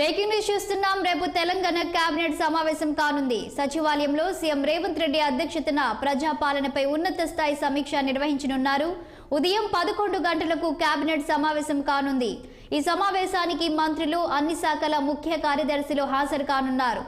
Breaking news చూస్తున్నాం. రేపు Telangana cabinet సమావేశం కానుంది. సచివాలయంలో సీఎం రేవంత్ రెడ్డి అధ్యక్షతన ప్రజాపాలనపై ఉన్నత స్థాయి సమీక్ష నిర్వహించనున్నారు. ఉదయం 11 గంటలకు కేబినెట్ సమావేశం కానుంది. ఈ సమావేశానికి మంత్రులు, అన్ని శాఖల ముఖ్య కార్యదర్శులు హాజరు కానున్నారు.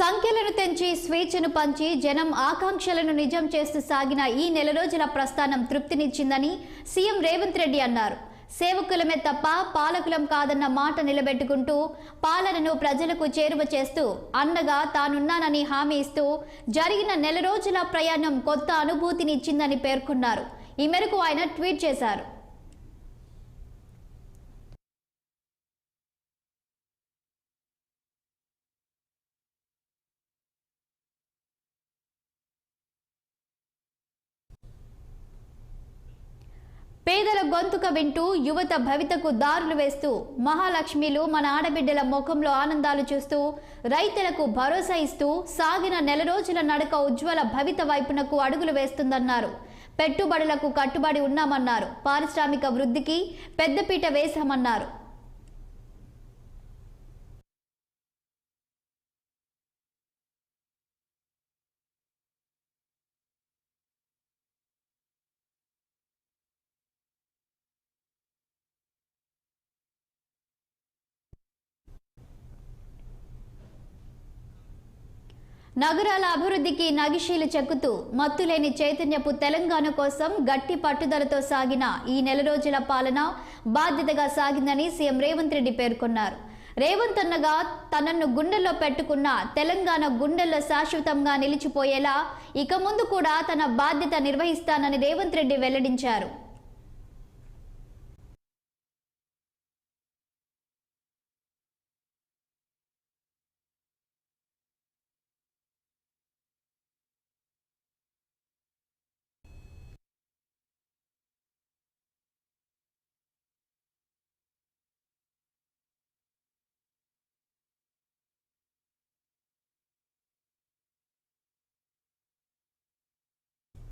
సంఖ్యలను తెంచి స్వేచ్ఛను పంచి జనం ఆకాంక్షలను నిజం చేస్తూ సాగిన ఈ నెల రోజుల ప్రస్థానం తృప్తినిచ్చిందని సీఎం రేవంత్ రెడ్డి అన్నారు. సేవకులమే తప్ప పాలకులం కాదన్న మాట నిలబెట్టుకుంటూ పాలనను ప్రజలకు చేరువ చేస్తూ అండగా తానున్నానని హామీ ఇస్తూ జరిగిన నెల రోజుల ప్రయాణం కొత్త అనుభూతినిచ్చిందని పేర్కొన్నారు. ఈ మేరకు ఆయన ట్వీట్ చేశారు. పేదల గొంతుక వింటూ యువత భవితకు దారులు వేస్తూ మహాలక్ష్మిలు మన ఆడబిడ్డల ముఖంలో ఆనందాలు చూస్తూ రైతులకు భరోసా ఇస్తూ సాగిన నెల రోజుల నడక ఉజ్వల భవిత వైపునకు అడుగులు వేస్తుందన్నారు. పెట్టుబడులకు కట్టుబడి ఉన్నామన్నారు. పారిశ్రామిక వృద్ధికి పెద్దపీట వేశామన్నారు. నగరాల అభివృద్ధికి నగిశీలు చెక్కుతూ మత్తులేని చైతన్యపు తెలంగాణ కోసం గట్టి పట్టుదలతో సాగిన ఈ నెల రోజుల పాలన బాధ్యతగా సాగిందని సీఎం రేవంత్ రెడ్డి పేర్కొన్నారు. రేవంత్ అన్నగా తనను గుండెల్లో పెట్టుకున్న తెలంగాణ గుండెల్లో శాశ్వతంగా నిలిచిపోయేలా ఇక ముందు కూడా తన బాధ్యత నిర్వహిస్తానని రేవంత్ రెడ్డి వెల్లడించారు.